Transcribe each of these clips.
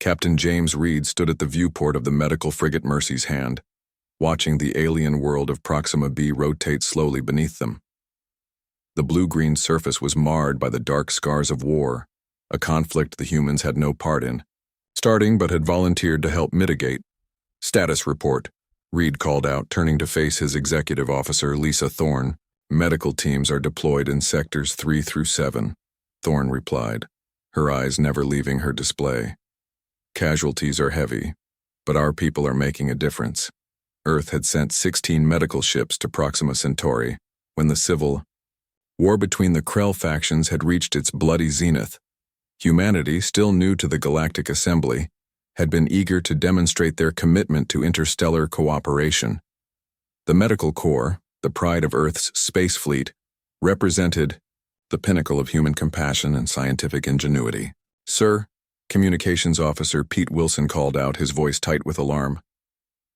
Captain James Reed stood at the viewport of the medical frigate Mercy's Hand, watching the alien world of Proxima B rotate slowly beneath them. The blue-green surface was marred by the dark scars of war, a conflict the humans had no part in, starting but had volunteered to help mitigate. "Status report," Reed called out, turning to face his executive officer, Lisa Thorne. "Medical teams are deployed in sectors 3 through 7, Thorne replied, her eyes never leaving her display. "Casualties are heavy, but our people are making a difference." Earth had sent 16 medical ships to Proxima Centauri when the civil war between the Krell factions had reached its bloody zenith. Humanity, still new to the Galactic Assembly, had been eager to demonstrate their commitment to interstellar cooperation. The Medical Corps, the pride of Earth's space fleet, represented the pinnacle of human compassion and scientific ingenuity. "Sir," Communications Officer Pete Wilson called out, his voice tight with alarm,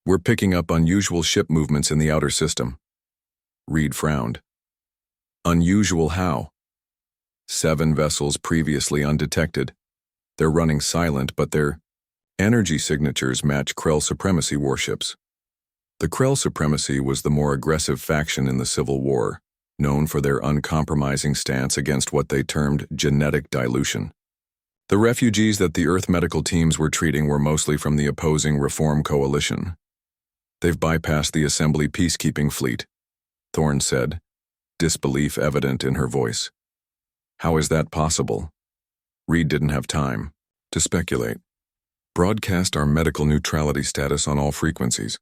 "we're picking up unusual ship movements in the outer system." Reed frowned. "Unusual how?" "7 vessels previously undetected. They're running silent, but their energy signatures match Krell Supremacy warships." The Krell Supremacy was the more aggressive faction in the Civil War, known for their uncompromising stance against what they termed genetic dilution. The refugees that the Earth medical teams were treating were mostly from the opposing Reform Coalition. "They've bypassed the Assembly peacekeeping fleet," Thorne said, disbelief evident in her voice. "How is that possible?" Reed didn't have time to speculate. "Broadcast our medical neutrality status on all frequencies.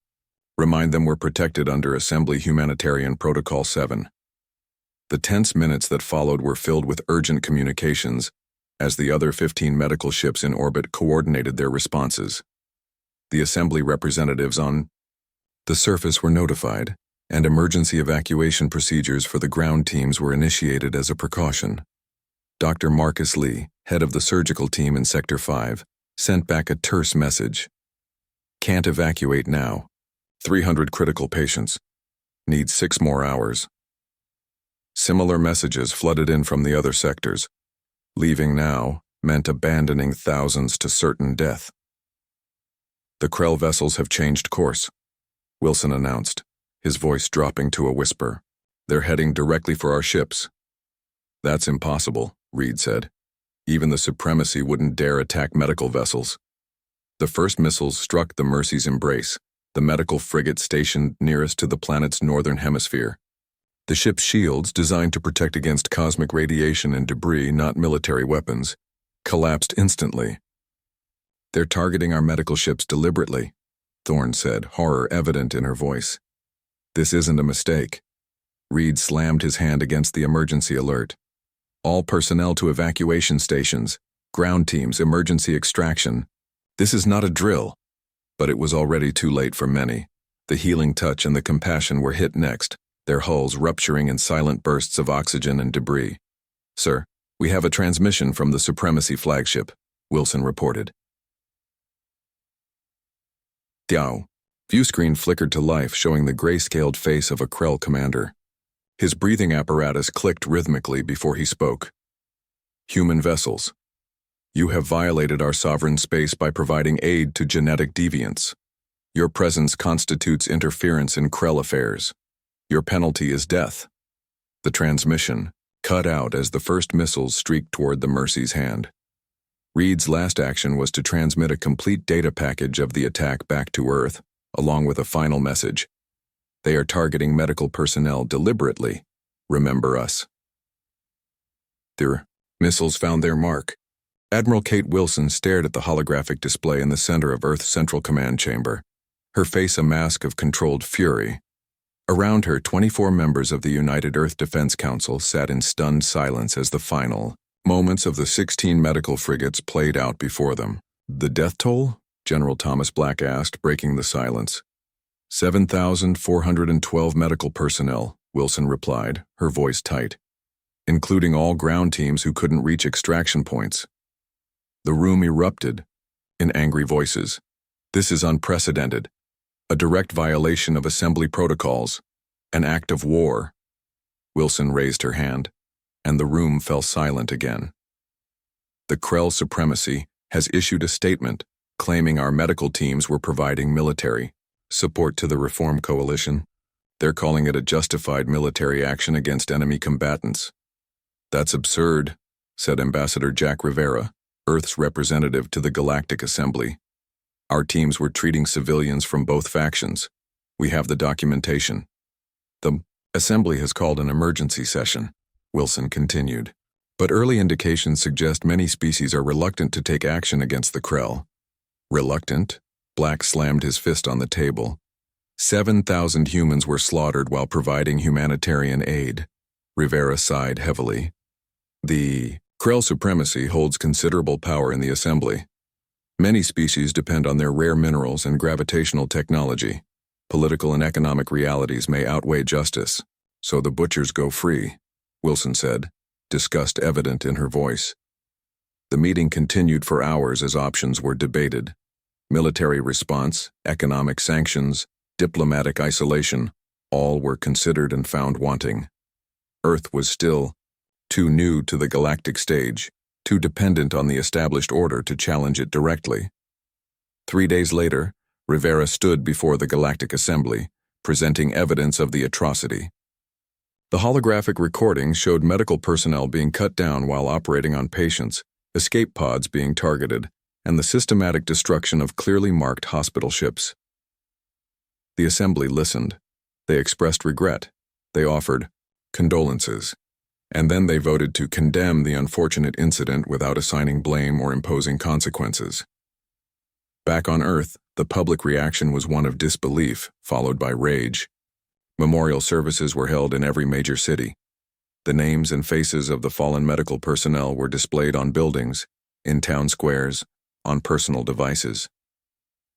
Remind them we're protected under Assembly Humanitarian Protocol 7. The tense minutes that followed were filled with urgent communications as the other 15 medical ships in orbit coordinated their responses. The Assembly representatives on the surface were notified, and emergency evacuation procedures for the ground teams were initiated as a precaution. Dr. Marcus Lee, head of the surgical team in Sector 5, sent back a terse message. "Can't evacuate now. 300 critical patients. Need 6 more hours." Similar messages flooded in from the other sectors. Leaving now meant abandoning thousands to certain death. "The Krell vessels have changed course," Wilson announced, his voice dropping to a whisper. "They're heading directly for our ships." "That's impossible," Reed said. "Even the Supremacy wouldn't dare attack medical vessels." The first missiles struck the Mercy's Embrace, the medical frigate stationed nearest to the planet's northern hemisphere. The ship's shields, designed to protect against cosmic radiation and debris, not military weapons, collapsed instantly. "They're targeting our medical ships deliberately," Thorne said, horror evident in her voice. "This isn't a mistake." Reed slammed his hand against the emergency alert. "All personnel to evacuation stations, ground teams, emergency extraction. This is not a drill." But it was already too late for many. The healing touch and the compassion were hit next, their hulls rupturing in silent bursts of oxygen and debris. "Sir, we have a transmission from the Supremacy flagship," Wilson reported. Diao. Viewscreen flickered to life, showing the gray-scaled face of a Krell commander. His breathing apparatus clicked rhythmically before he spoke. "Human vessels. You have violated our sovereign space by providing aid to genetic deviants. Your presence constitutes interference in Krell affairs. Your penalty is death." The transmission cut out as the first missiles streaked toward the Mercy's Hand. Reed's last action was to transmit a complete data package of the attack back to Earth, along with a final message. "They are targeting medical personnel deliberately. Remember us." Their missiles found their mark. Admiral Kate Wilson stared at the holographic display in the center of Earth's central command chamber, her face a mask of controlled fury. Around her, 24 members of the United Earth Defense Council sat in stunned silence as the final moments of the 16 medical frigates played out before them. "The death toll?" General Thomas Black asked, breaking the silence. 7,412 medical personnel, Wilson replied, her voice tight, "including all ground teams who couldn't reach extraction points." The room erupted in angry voices. "This is unprecedented. A direct violation of Assembly protocols. An act of war." Wilson raised her hand, and the room fell silent again. "The Krell Supremacy has issued a statement," claiming our medical teams were providing military support to the Reform Coalition. They're calling it a justified military action against enemy combatants. That's absurd, said Ambassador Jack Rivera, Earth's representative to the Galactic Assembly. Our teams were treating civilians from both factions. We have the documentation. The Assembly has called an emergency session, Wilson continued. But early indications suggest many species are reluctant to take action against the Krell. Reluctant? Black slammed his fist on the table. 7,000 humans were slaughtered while providing humanitarian aid. Rivera sighed heavily. The Krell supremacy holds considerable power in the Assembly. Many species depend on their rare minerals and gravitational technology. Political and economic realities may outweigh justice, so the butchers go free, Wilson said, disgust evident in her voice. The meeting continued for hours as options were debated. Military response, economic sanctions, diplomatic isolation, all were considered and found wanting. Earth was still too new to the galactic stage, too dependent on the established order to challenge it directly. 3 days later, Rivera stood before the Galactic Assembly, presenting evidence of the atrocity. The holographic recording showed medical personnel being cut down while operating on patients, escape pods being targeted, and the systematic destruction of clearly marked hospital ships. The Assembly listened. They expressed regret. They offered condolences. And then they voted to condemn the unfortunate incident without assigning blame or imposing consequences. Back on Earth, the public reaction was one of disbelief, followed by rage. Memorial services were held in every major city. The names and faces of the fallen medical personnel were displayed on buildings, in town squares, on personal devices.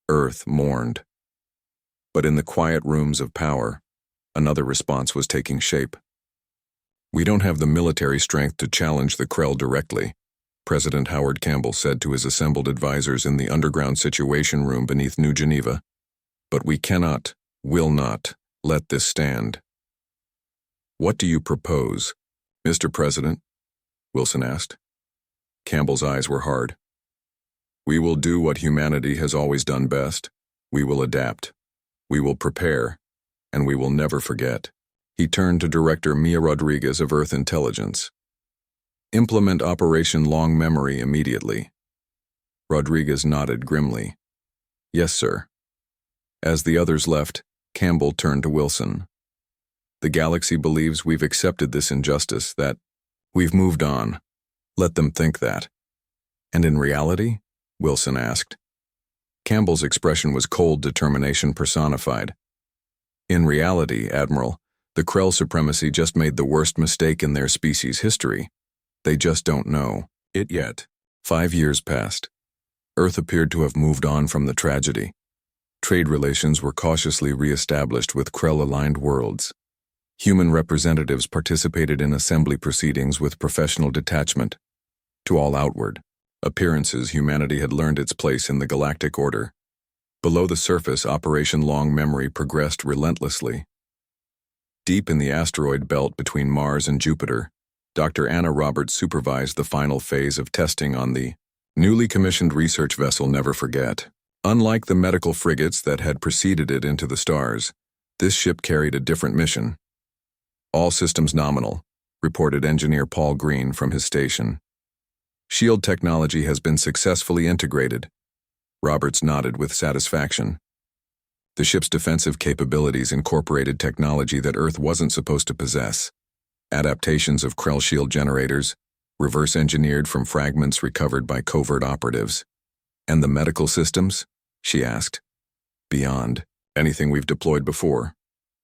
Earth mourned. But in the quiet rooms of power, another response was taking shape. We don't have the military strength to challenge the Krell directly, President Howard Campbell said to his assembled advisors in the underground Situation Room beneath New Geneva. But we cannot, will not, let this stand. What do you propose, Mr. President? Wilson asked. Campbell's eyes were hard. We will do what humanity has always done best. We will adapt. We will prepare. And we will never forget. He turned to Director Mia Rodriguez of Earth Intelligence. Implement Operation Long Memory immediately. Rodriguez nodded grimly. Yes, sir. As the others left, Campbell turned to Wilson. The galaxy believes we've accepted this injustice, that we've moved on. Let them think that. And in reality? Wilson asked. Campbell's expression was cold determination personified. In reality, Admiral, the Krell supremacy just made the worst mistake in their species' history. They just don't know it yet. 5 years passed. Earth appeared to have moved on from the tragedy. Trade relations were cautiously re-established with Krell-aligned worlds. Human representatives participated in assembly proceedings with professional detachment. To all outward appearances, humanity had learned its place in the galactic order. Below the surface, Operation Long Memory progressed relentlessly. Deep in the asteroid belt between Mars and Jupiter, Dr. Anna Roberts supervised the final phase of testing on the newly commissioned research vessel Never Forget. Unlike the medical frigates that had preceded it into the stars, this ship carried a different mission. All systems nominal, reported engineer Paul Green from his station. Shield technology has been successfully integrated. Roberts nodded with satisfaction. The ship's defensive capabilities incorporated technology that Earth wasn't supposed to possess. Adaptations of Krell shield generators, reverse-engineered from fragments recovered by covert operatives. And the medical systems? She asked. Beyond anything we've deployed before,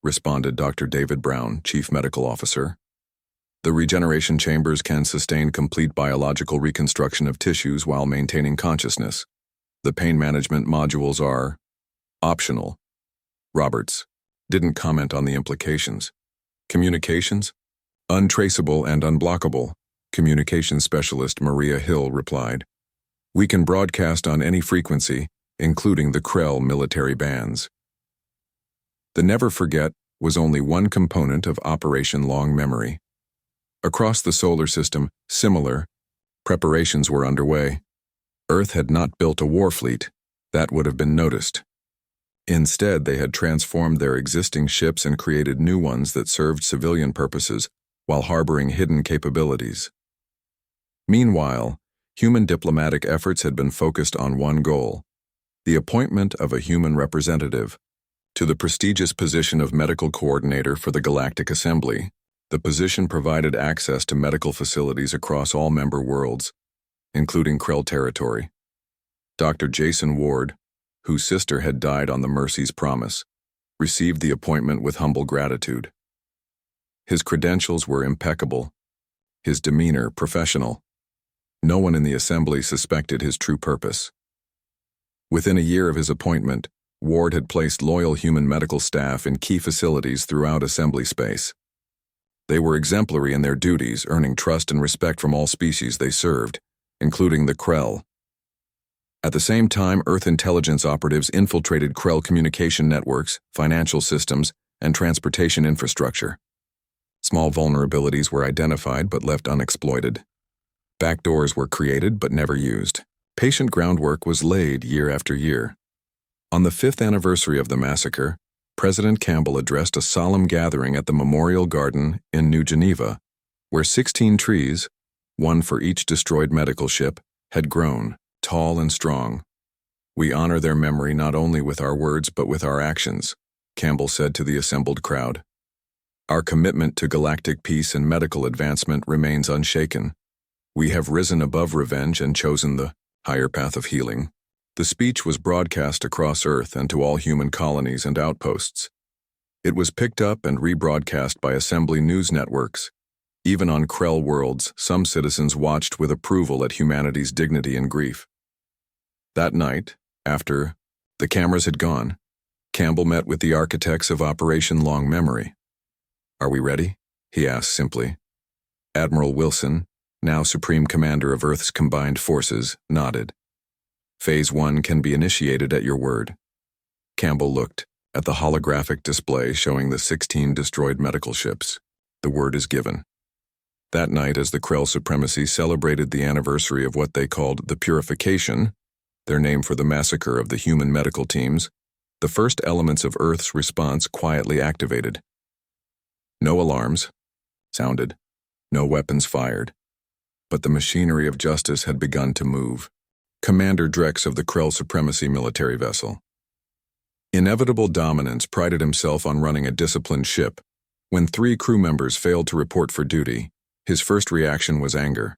responded Dr. David Brown, Chief Medical Officer. The regeneration chambers can sustain complete biological reconstruction of tissues while maintaining consciousness. The pain management modules are optional. Roberts didn't comment on the implications. Communications? Untraceable and unblockable, communications specialist Maria Hill replied. We can broadcast on any frequency, including the Krell military bands. The Never Forget was only one component of Operation Long Memory. Across the solar system, similar preparations were underway. Earth had not built a war fleet. that would have been noticed. Instead, they had transformed their existing ships and created new ones that served civilian purposes while harboring hidden capabilities. Meanwhile, human diplomatic efforts had been focused on one goal: the appointment of a human representative to the prestigious position of medical coordinator for the Galactic Assembly. The position provided access to medical facilities across all member worlds, including Krell territory. Dr. Jason Ward, whose sister had died on the Mercy's Promise, received the appointment with humble gratitude. His credentials were impeccable, his demeanor professional. No one in the assembly suspected his true purpose. Within a year of his appointment, Ward had placed loyal human medical staff in key facilities throughout assembly space. They were exemplary in their duties, earning trust and respect from all species they served, including the Krell. At the same time, Earth intelligence operatives infiltrated Krell communication networks, financial systems, and transportation infrastructure. Small vulnerabilities were identified but left unexploited. Backdoors were created but never used. Patient groundwork was laid year after year. On the 5th anniversary of the massacre, President Campbell addressed a solemn gathering at the Memorial Garden in New Geneva, where 16 trees, one for each destroyed medical ship, had grown, tall and strong. "We honor their memory not only with our words but with our actions," Campbell said to the assembled crowd. "Our commitment to galactic peace and medical advancement remains unshaken. We have risen above revenge and chosen the higher path of healing." The speech was broadcast across Earth and to all human colonies and outposts. It was picked up and rebroadcast by assembly news networks. Even on Krell worlds, some citizens watched with approval at humanity's dignity and grief. That night, after the cameras had gone, Campbell met with the architects of Operation Long Memory. "Are we ready?" he asked simply. Admiral Wilson, now Supreme Commander of Earth's Combined Forces, nodded. "Phase 1 can be initiated at your word." Campbell looked at the holographic display showing the 16 destroyed medical ships. "The word is given." That night, as the Krell Supremacy celebrated the anniversary of what they called the Purification, their name for the massacre of the human medical teams, the first elements of Earth's response quietly activated. No alarms sounded, no weapons fired, but the machinery of justice had begun to move. Commander Drex of the Krell Supremacy military vessel. Inevitable Dominance prided himself on running a disciplined ship. When 3 crew members failed to report for duty, his first reaction was anger.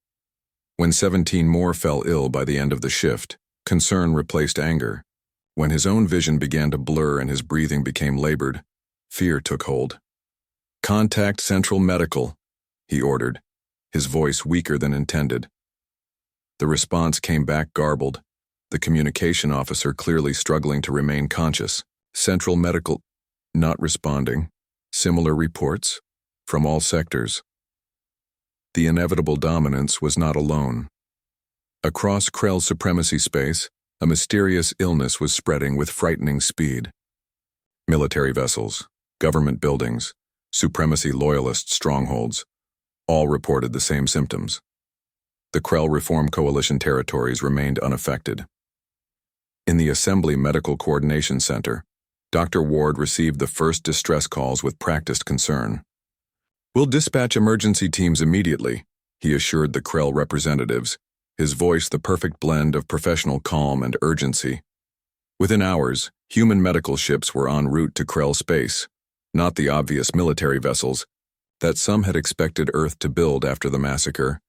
When 17 more fell ill by the end of the shift, concern replaced anger. When his own vision began to blur and his breathing became labored, fear took hold. "Contact Central Medical," he ordered, his voice weaker than intended. The response came back garbled, the communication officer clearly struggling to remain conscious. "Central Medical," not responding. Similar reports from all sectors. The inevitable Dominance was not alone. Across Krell Supremacy space, a mysterious illness was spreading with frightening speed. Military vessels, government buildings, Supremacy loyalist strongholds, all reported the same symptoms. The Krell Reform Coalition territories remained unaffected. In the Assembly Medical Coordination Center, Dr. Ward received the first distress calls with practiced concern. "We'll dispatch emergency teams immediately," he assured the Krell representatives, his voice the perfect blend of professional calm and urgency. Within hours, human medical ships were en route to Krell space, not the obvious military vessels that some had expected Earth to build after the massacre,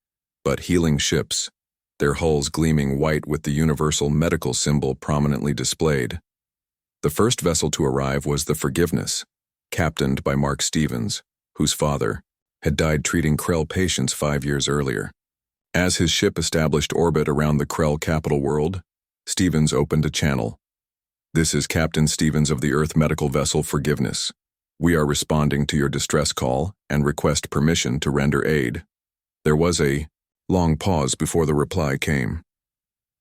but healing ships, their hulls gleaming white with the universal medical symbol prominently displayed. The first vessel to arrive was the Forgiveness, captained by Mark Stevens, whose father had died treating Krell patients 5 years earlier. As his ship established orbit around the Krell capital world, Stevens opened a channel. "This is Captain Stevens of the Earth medical vessel Forgiveness. We are responding to your distress call and request permission to render aid." There was a long pause before the reply came.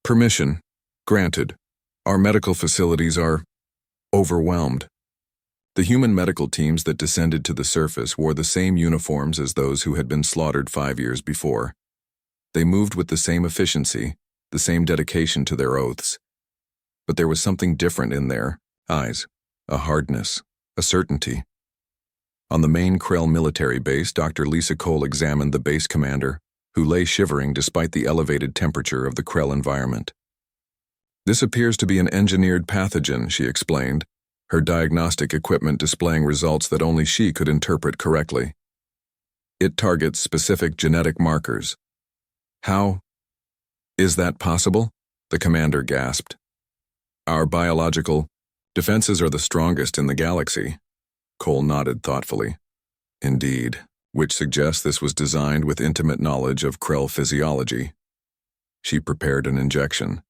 "Permission granted. Our medical facilities are overwhelmed." The human medical teams that descended to the surface wore the same uniforms as those who had been slaughtered 5 years before. They moved with the same efficiency, the same dedication to their oaths. But there was something different in their eyes, a hardness, a certainty. On the main Krell military base, Dr. Lisa Cole examined the base commander, who lay shivering despite the elevated temperature of the Krell environment. "This appears to be an engineered pathogen," she explained, her diagnostic equipment displaying results that only she could interpret correctly. "It targets specific genetic markers." "How is that possible?" the commander gasped. "Our biological defenses are the strongest in the galaxy." Cole nodded thoughtfully. "Indeed, which suggests this was designed with intimate knowledge of Krell physiology." She prepared an injection.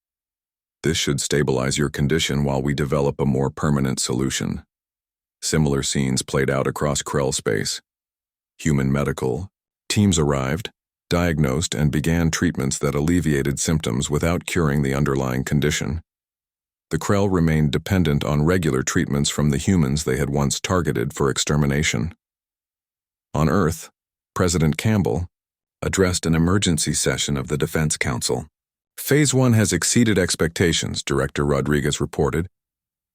"This should stabilize your condition while we develop a more permanent solution." Similar scenes played out across Krell space. Human medical teams arrived, diagnosed, and began treatments that alleviated symptoms without curing the underlying condition. The Krell remained dependent on regular treatments from the humans they had once targeted for extermination. On Earth, President Campbell addressed an emergency session of the Defense Council. "Phase 1 has exceeded expectations," Director Rodriguez reported.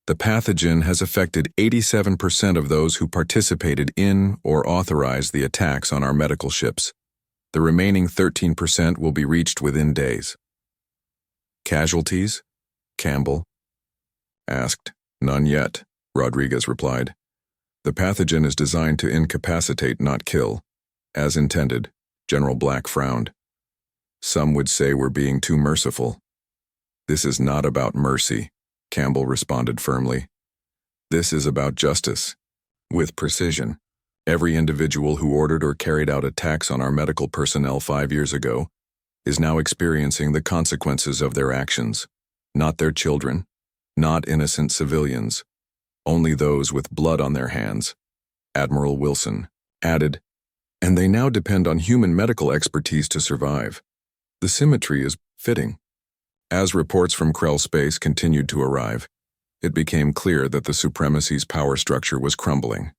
"The pathogen has affected 87% of those who participated in or authorized the attacks on our medical ships. The remaining 13% will be reached within days." "Casualties?" Campbell asked. "None yet," Rodriguez replied. "The pathogen is designed to incapacitate, not kill. As intended." General Black frowned. "Some would say we're being too merciful." "This is not about mercy," Campbell responded firmly. "This is about justice, with precision. Every individual who ordered or carried out attacks on our medical personnel 5 years ago is now experiencing the consequences of their actions. Not their children, not innocent civilians, only those with blood on their hands," Admiral Wilson added. "And they now depend on human medical expertise to survive." The symmetry is fitting. As reports from Krell space continued to arrive, it became clear that the supremacy's power structure was crumbling.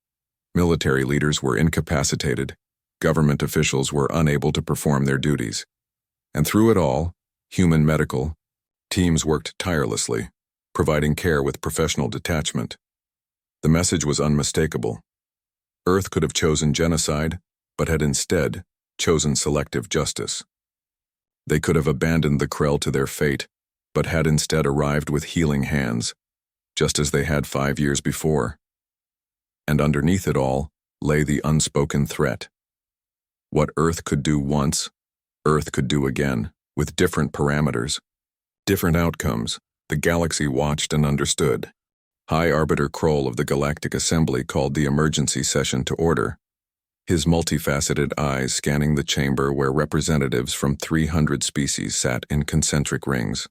Military leaders were incapacitated, government officials were unable to perform their duties. And through it all, human medical teams worked tirelessly, providing care with professional detachment. The message was unmistakable. Earth could have chosen genocide, but had instead chosen selective justice. They could have abandoned the Krell to their fate, but had instead arrived with healing hands, just as they had 5 years before. And underneath it all lay the unspoken threat. What Earth could do once, Earth could do again, with different parameters, different outcomes. The galaxy watched and understood. High Arbiter Kroll of the Galactic Assembly called the emergency session to order, his multifaceted eyes scanning the chamber where representatives from 300 species sat in concentric rings.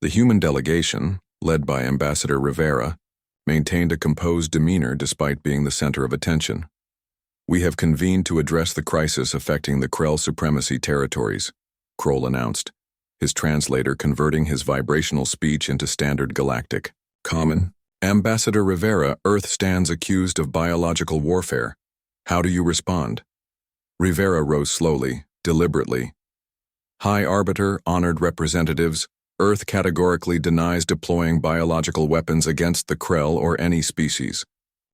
The human delegation, led by Ambassador Rivera, maintained a composed demeanor despite being the center of attention. "We have convened to address the crisis affecting the Krell supremacy territories," Kroll announced, his translator converting his vibrational speech into standard galactic. "Common. Ambassador Rivera, Earth stands accused of biological warfare. How do you respond?" Rivera rose slowly, deliberately. "High Arbiter, honored representatives, Earth categorically denies deploying biological weapons against the Krell or any species.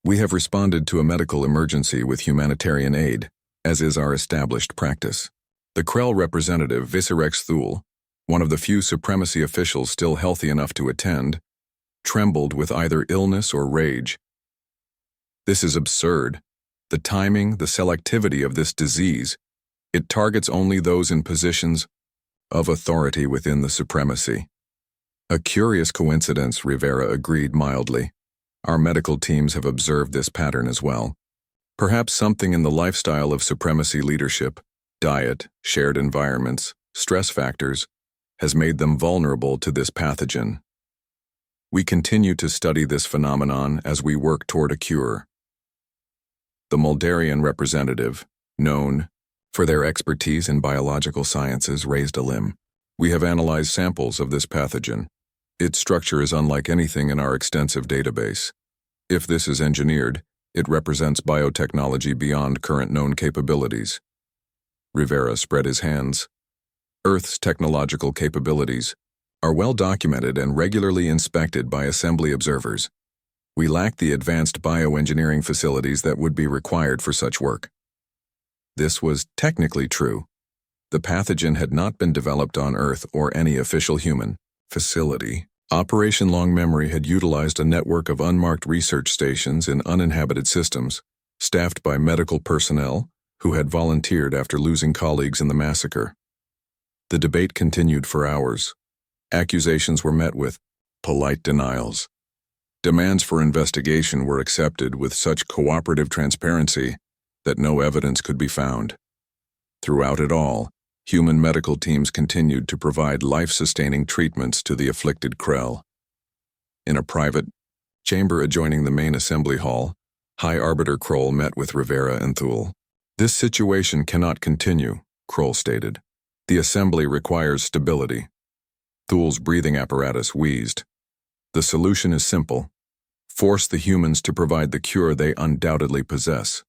We have responded to a medical emergency with humanitarian aid, as is our established practice." The Krell representative, Vicerex Thule, one of the few supremacy officials still healthy enough to attend, trembled with either illness or rage. "This is absurd. The timing, the selectivity of this disease, it targets only those in positions of authority within the supremacy." "A curious coincidence," Rivera agreed mildly. "Our medical teams have observed this pattern as well. Perhaps something in the lifestyle of supremacy leadership, diet, shared environments, stress factors, has made them vulnerable to this pathogen. We continue to study this phenomenon as we work toward a cure." The Moldarian representative, known for their expertise in biological sciences, raised a limb. "We have analyzed samples of this pathogen. Its structure is unlike anything in our extensive database. If this is engineered, it represents biotechnology beyond current known capabilities." Rivera spread his hands. "Earth's technological capabilities are well documented and regularly inspected by assembly observers. We lack the advanced bioengineering facilities that would be required for such work. This was technically true. The pathogen had not been developed on Earth or any official human facility. Operation Long Memory had utilized a network of unmarked research stations in uninhabited systems, staffed by medical personnel who had volunteered after losing colleagues in the massacre. The debate continued for hours. Accusations were met with polite denials. Demands for investigation were accepted with such cooperative transparency that no evidence could be found. Throughout it all, human medical teams continued to provide life-sustaining treatments to the afflicted Krell. In a private chamber adjoining the main assembly hall, High Arbiter Kroll met with Rivera and Thule. "This situation cannot continue," Kroll stated. "The assembly requires stability." Thule's breathing apparatus wheezed. "The solution is simple. Force the humans to provide the cure they undoubtedly possess."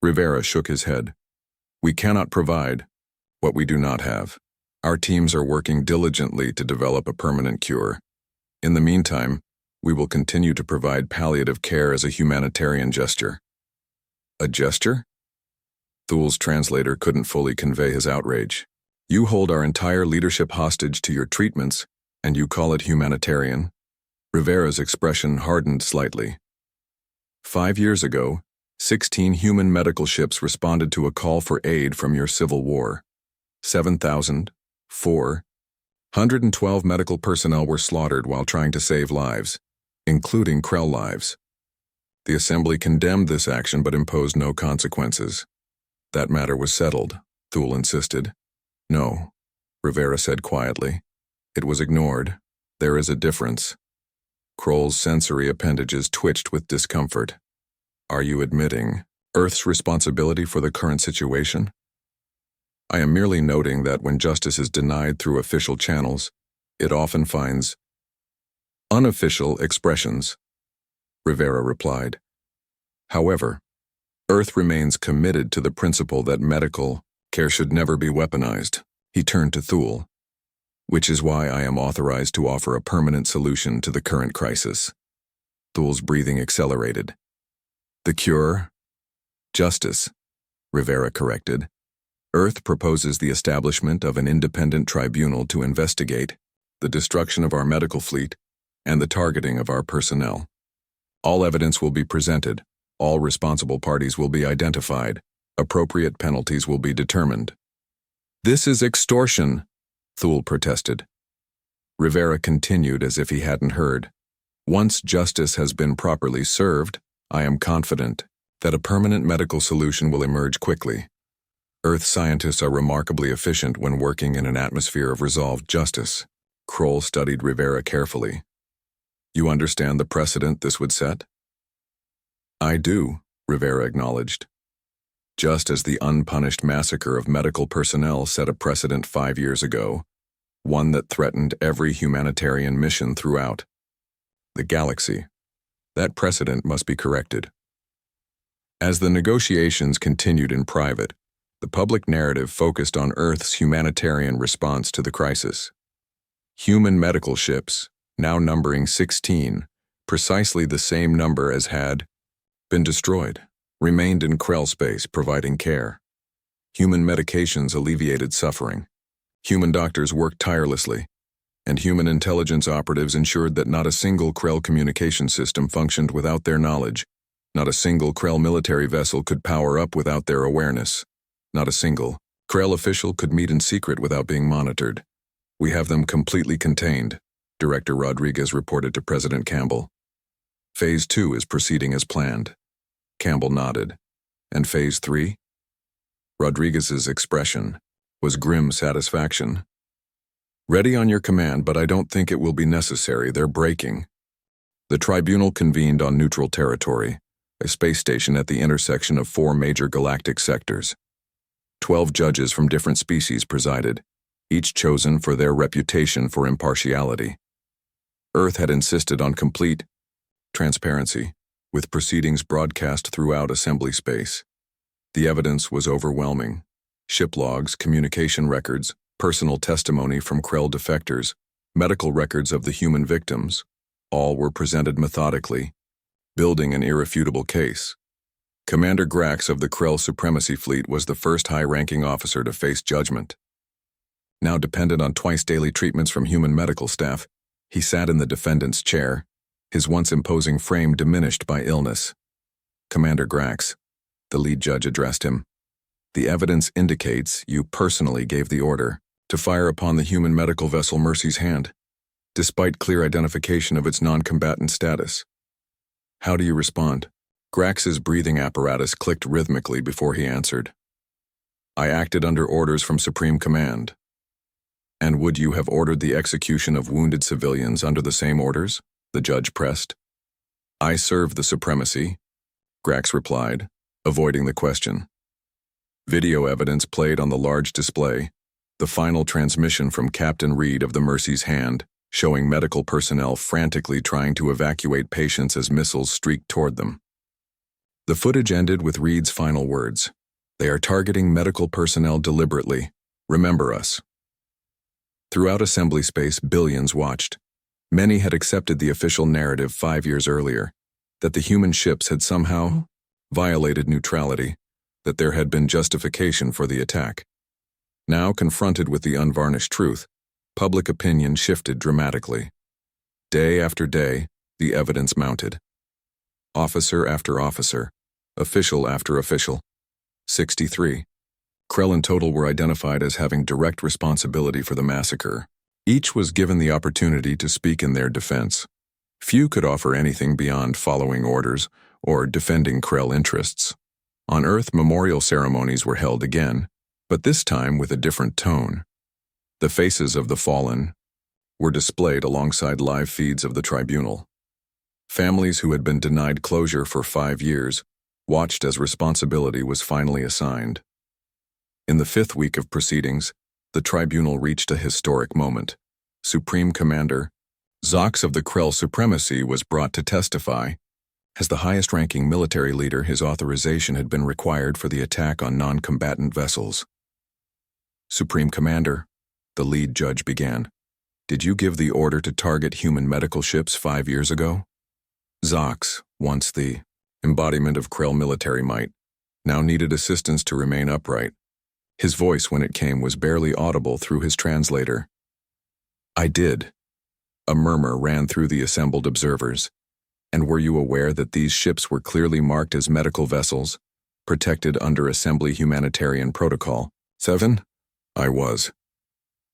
Rivera shook his head. "We cannot provide what we do not have. Our teams are working diligently to develop a permanent cure. In the meantime, we will continue to provide palliative care as a humanitarian gesture." "A gesture?" Thule's translator couldn't fully convey his outrage. "You hold our entire leadership hostage to your treatments, and you call it humanitarian?" Rivera's expression hardened slightly. 5 years ago, 16 human medical ships responded to a call for aid from your civil war. 7,412 medical personnel were slaughtered while trying to save lives, including Krell lives. The assembly condemned this action but imposed no consequences. "That matter was settled," Thule insisted. "No," Rivera said quietly. "It was ignored. There is a difference." Kroll's sensory appendages twitched with discomfort. "Are you admitting Earth's responsibility for the current situation?" "I am merely noting that when justice is denied through official channels, it often finds unofficial expressions," Rivera replied. "However, Earth remains committed to the principle that medical care should never be weaponized." He turned to Thule. "Which is why I am authorized to offer a permanent solution to the current crisis." Thule's breathing accelerated. "The cure? Justice," Rivera corrected. "Earth proposes the establishment of an independent tribunal to investigate the destruction of our medical fleet and the targeting of our personnel. All evidence will be presented, all responsible parties will be identified, appropriate penalties will be determined." "This is extortion," Thule protested. Rivera continued as if he hadn't heard. "Once justice has been properly served, I am confident that a permanent medical solution will emerge quickly. Earth scientists are remarkably efficient when working in an atmosphere of resolved justice." Kroll studied Rivera carefully. "You understand the precedent this would set?" "I do," Rivera acknowledged. "Just as the unpunished massacre of medical personnel set a precedent 5 years ago, one that threatened every humanitarian mission throughout the galaxy. That precedent must be corrected." As the negotiations continued in private, the public narrative focused on Earth's humanitarian response to the crisis. Human medical ships, now numbering 16, precisely the same number as had been destroyed, remained in Krell space providing care. Human medications alleviated suffering. Human doctors worked tirelessly, and human intelligence operatives ensured that not a single Krell communication system functioned without their knowledge. Not a single Krell military vessel could power up without their awareness. Not a single Krell official could meet in secret without being monitored. "We have them completely contained," Director Rodriguez reported to President Campbell. "Phase 2 is proceeding as planned." Campbell nodded. "And Phase 3? Rodriguez's expression was grim satisfaction. "Ready on your command, but I don't think it will be necessary. They're breaking." The tribunal convened on neutral territory, a space station at the intersection of 4 major galactic sectors. 12 judges from different species presided, each chosen for their reputation for impartiality. Earth had insisted on complete transparency, with proceedings broadcast throughout assembly space. The evidence was overwhelming. Ship logs, communication records, personal testimony from Krell defectors, medical records of the human victims. All were presented methodically, building an irrefutable case. Commander Grax of the Krell Supremacy Fleet was the first high-ranking officer to face judgment. Now dependent on twice-daily treatments from human medical staff, he sat in the defendant's chair, his once imposing frame diminished by illness. "Commander Grax," the lead judge addressed him, "the evidence indicates you personally gave the order to fire upon the human medical vessel Mercy's Hand, despite clear identification of its non-combatant status. How do you respond?" Grax's breathing apparatus clicked rhythmically before he answered. "I acted under orders from Supreme Command." "And would you have ordered the execution of wounded civilians under the same orders?" the judge pressed. "I serve the Supremacy," Grax replied, avoiding the question. Video evidence played on the large display, the final transmission from Captain Reed of the Mercy's Hand, showing medical personnel frantically trying to evacuate patients as missiles streaked toward them. The footage ended with Reed's final words. "They are targeting medical personnel deliberately. Remember us." Throughout assembly space, billions watched. Many had accepted the official narrative 5 years earlier, that the human ships had somehow violated neutrality, that there had been justification for the attack. Now confronted with the unvarnished truth, public opinion shifted dramatically. Day after day, the evidence mounted. Officer after officer, official after official. 63. Krell in total were identified as having direct responsibility for the massacre. Each was given the opportunity to speak in their defense. Few could offer anything beyond following orders or defending Krell interests. On Earth, memorial ceremonies were held again, but this time with a different tone. The faces of the fallen were displayed alongside live feeds of the tribunal. Families who had been denied closure for 5 years watched as responsibility was finally assigned. In the 5th week of proceedings, the tribunal reached a historic moment. Supreme Commander Zox of the Krell Supremacy was brought to testify. As the highest-ranking military leader, his authorization had been required for the attack on non-combatant vessels. "Supreme Commander," the lead judge began, "did you give the order to target human medical ships 5 years ago?" Zox, once the embodiment of Krell military might, now needed assistance to remain upright. His voice, when it came, was barely audible through his translator. "I did." A murmur ran through the assembled observers. "And were you aware that these ships were clearly marked as medical vessels, protected under Assembly Humanitarian Protocol 7? "I was."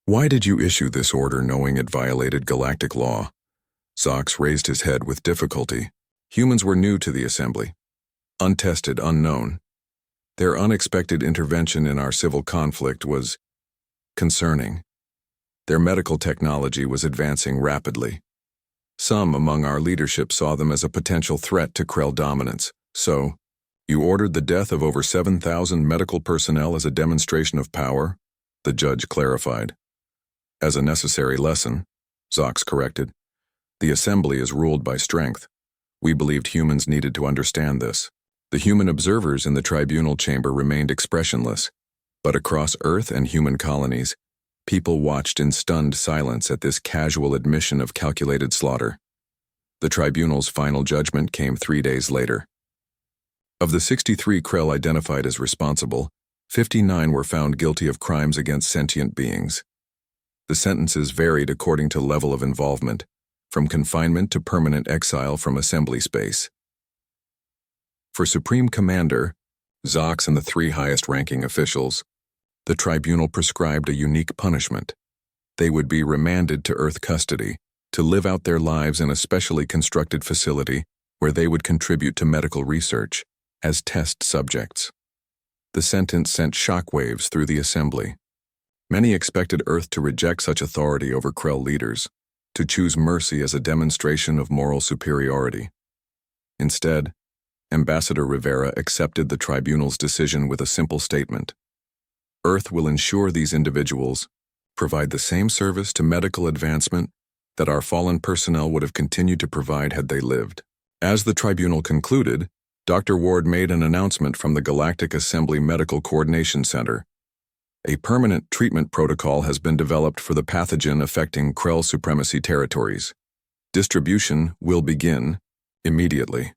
"Why did you issue this order knowing it violated galactic law?" Zox raised his head with difficulty. Humans were new to the Assembly. Untested, unknown. Their unexpected intervention in our civil conflict was concerning. Their medical technology was advancing rapidly. Some among our leadership saw them as a potential threat to Krell dominance. "So, you ordered the death of over 7,000 medical personnel as a demonstration of power?" the judge clarified. "As a necessary lesson," Zox corrected. "The Assembly is ruled by strength. We believed humans needed to understand this." The human observers in the tribunal chamber remained expressionless, but across Earth and human colonies, people watched in stunned silence at this casual admission of calculated slaughter. The tribunal's final judgment came 3 days later. Of the 63 Krell identified as responsible, 59 were found guilty of crimes against sentient beings. The sentences varied according to level of involvement, from confinement to permanent exile from assembly space. For Supreme Commander Zox and the 3 highest-ranking officials, the tribunal prescribed a unique punishment. They would be remanded to Earth custody to live out their lives in a specially constructed facility where they would contribute to medical research as test subjects. The sentence sent shockwaves through the assembly. Many expected Earth to reject such authority over Krell leaders, to choose mercy as a demonstration of moral superiority. Instead, Ambassador Rivera accepted the tribunal's decision with a simple statement. Earth will ensure these individuals provide the same service to medical advancement that our fallen personnel would have continued to provide had they lived. As the tribunal concluded, Dr. Ward made an announcement from the Galactic Assembly Medical Coordination Center. A permanent treatment protocol has been developed for the pathogen affecting Krell supremacy territories. Distribution will begin immediately.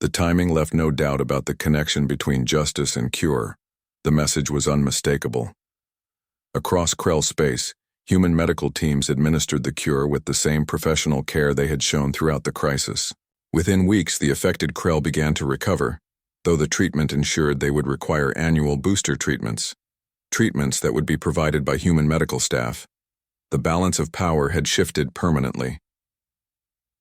The timing left no doubt about the connection between justice and cure. The message was unmistakable. Across Krell space, human medical teams administered the cure with the same professional care they had shown throughout the crisis. Within weeks, the affected Krell began to recover, though the treatment ensured they would require annual booster treatments that would be provided by human medical staff. The balance of power had shifted permanently.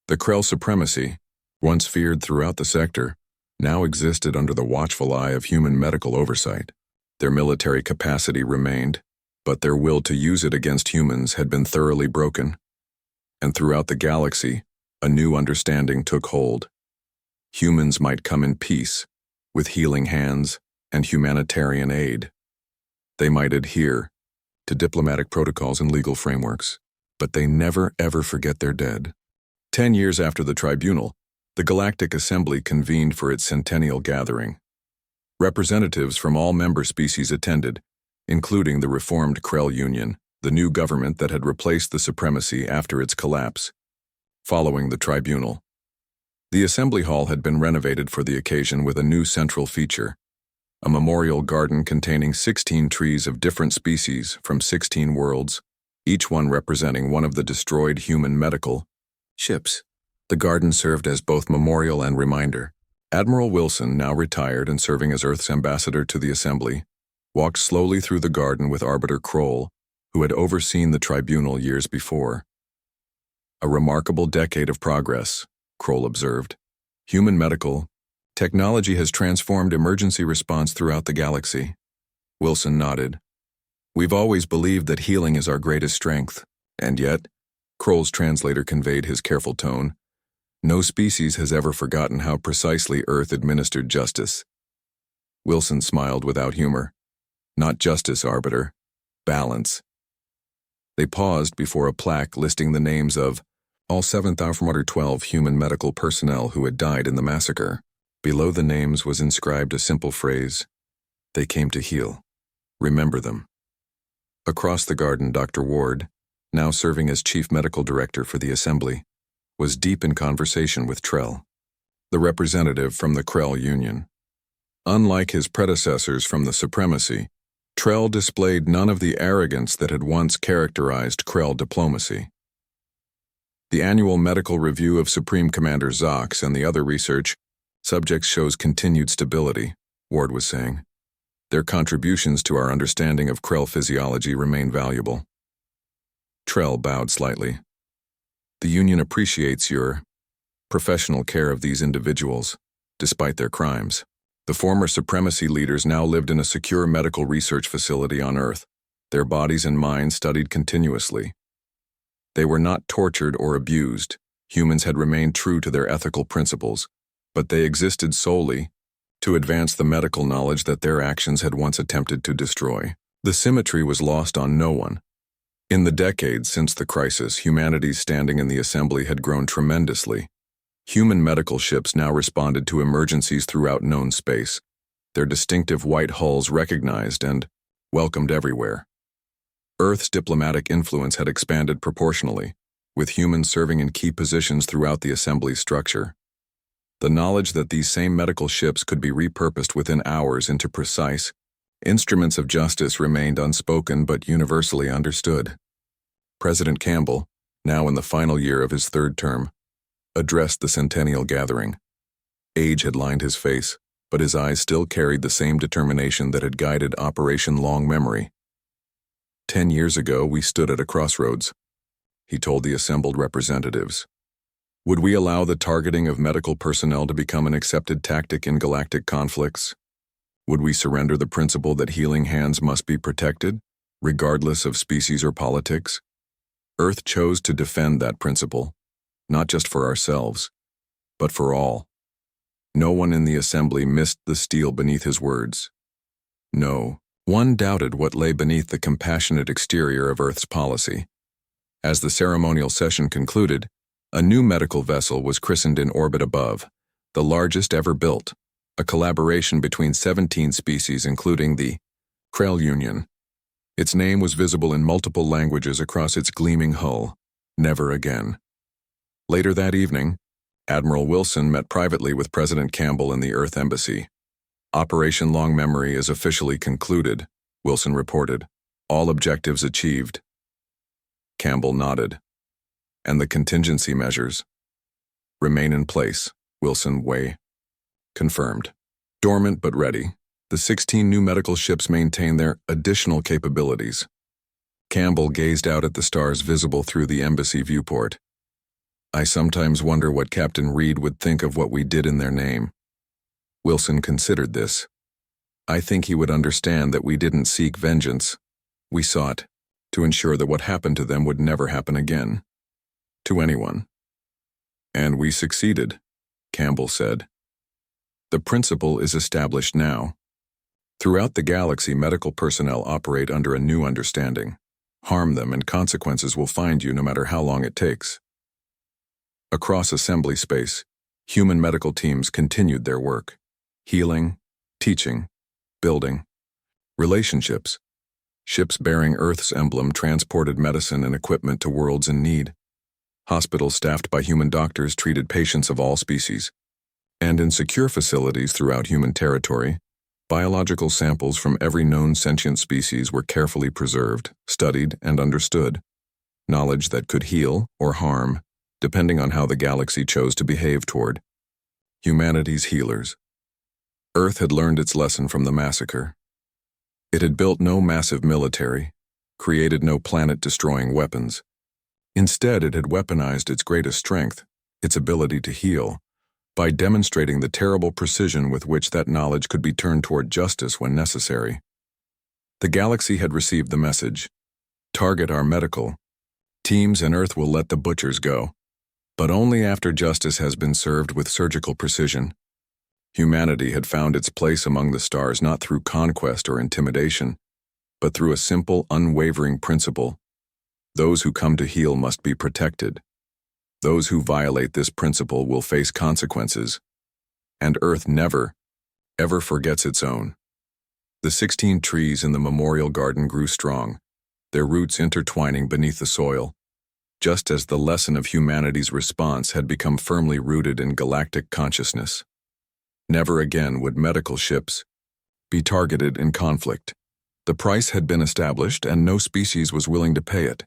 The Krell supremacy, once feared throughout the sector, now existed under the watchful eye of human medical oversight. Their military capacity remained, but their will to use it against humans had been thoroughly broken. And throughout the galaxy, a new understanding took hold. Humans might come in peace, with healing hands and humanitarian aid. They might adhere to diplomatic protocols and legal frameworks, but they never ever forget their dead. 10 years after the tribunal, the Galactic Assembly convened for its centennial gathering. Representatives from all member species attended, including the reformed Krell Union, the new government that had replaced the supremacy after its collapse. Following the tribunal, the assembly hall had been renovated for the occasion with a new central feature, a memorial garden containing 16 trees of different species from 16 worlds, each one representing one of the destroyed human medical ships. The garden served as both memorial and reminder. Admiral Wilson, now retired and serving as Earth's ambassador to the assembly, walked slowly through the garden with Arbiter Kroll, who had overseen the tribunal years before. A remarkable decade of progress, Kroll observed. Human medical technology has transformed emergency response throughout the galaxy. Wilson nodded. We've always believed that healing is our greatest strength, and yet, Kroll's translator conveyed his careful tone, no species has ever forgotten how precisely Earth administered justice. Wilson smiled without humor. Not justice, Arbiter. Balance. They paused before a plaque listing the names of all 7,412 human medical personnel who had died in the massacre. Below the names was inscribed a simple phrase, "They came to heal. Remember them." Across the garden, Dr. Ward, now serving as chief medical director for the assembly, was deep in conversation with Trell, the representative from the Krell Union. Unlike his predecessors from the Supremacy, Trell displayed none of the arrogance that had once characterized Krell diplomacy. The annual medical review of Supreme Commander Zox and the other research subjects shows continued stability, Ward was saying. Their contributions to our understanding of Krell physiology remain valuable. Trell bowed slightly. The Union appreciates your professional care of these individuals, despite their crimes. The former Supremacy leaders now lived in a secure medical research facility on Earth, their bodies and minds studied continuously. They were not tortured or abused. Humans had remained true to their ethical principles, but they existed solely to advance the medical knowledge that their actions had once attempted to destroy. The symmetry was lost on no one. In the decades since the crisis, humanity's standing in the assembly had grown tremendously. Human medical ships now responded to emergencies throughout known space, their distinctive white hulls recognized and welcomed everywhere. Earth's diplomatic influence had expanded proportionally, with humans serving in key positions throughout the assembly's structure. The knowledge that these same medical ships could be repurposed within hours into precise instruments of justice remained unspoken but universally understood. President Campbell, now in the final year of his third term, addressed the centennial gathering. Age had lined his face, but his eyes still carried the same determination that had guided Operation Long Memory. 10 years ago, we stood at a crossroads, he told the assembled representatives. Would we allow the targeting of medical personnel to become an accepted tactic in galactic conflicts? Would we surrender the principle that healing hands must be protected, regardless of species or politics? Earth chose to defend that principle, not just for ourselves, but for all. No one in the assembly missed the steel beneath his words. No one doubted what lay beneath the compassionate exterior of Earth's policy. As the ceremonial session concluded, a new medical vessel was christened in orbit above, the largest ever built, a collaboration between 17 species including the Krell Union, Its name was visible in multiple languages across its gleaming hull. Never again. Later that evening, Admiral Wilson met privately with President Campbell in the Earth Embassy. Operation Long Memory is officially concluded, Wilson reported. All objectives achieved. Campbell nodded. And the contingency measures remain in place, Wilson confirmed. Dormant but ready, the 16 new medical ships maintain their additional capabilities. Campbell gazed out at the stars visible through the embassy viewport. I sometimes wonder what Captain Reed would think of what we did in their name. Wilson considered this. I think he would understand that we didn't seek vengeance. We sought to ensure that what happened to them would never happen again. To anyone. And we succeeded, Campbell said. The principle is established now. Throughout the galaxy, medical personnel operate under a new understanding. Harm them and consequences will find you no matter how long it takes. Across assembly space, human medical teams continued their work. Healing, teaching, building, relationships. Ships bearing Earth's emblem transported medicine and equipment to worlds in need. Hospitals staffed by human doctors treated patients of all species. And in secure facilities throughout human territory, biological samples from every known sentient species were carefully preserved, studied, and understood. Knowledge that could heal or harm, depending on how the galaxy chose to behave toward humanity's healers. Earth had learned its lesson from the massacre. It had built no massive military, created no planet-destroying weapons. Instead, it had weaponized its greatest strength, its ability to heal, by demonstrating the terrible precision with which that knowledge could be turned toward justice when necessary. The galaxy had received the message. Target our medical teams and Earth will let the butchers go, but only after justice has been served with surgical precision. Humanity had found its place among the stars not through conquest or intimidation, but through a simple, unwavering principle. Those who come to heal must be protected. Those who violate this principle will face consequences, and Earth never, ever forgets its own. The 16 trees in the memorial garden grew strong, their roots intertwining beneath the soil, just as the lesson of humanity's response had become firmly rooted in galactic consciousness. Never again would medical ships be targeted in conflict. The price had been established, and no species was willing to pay it.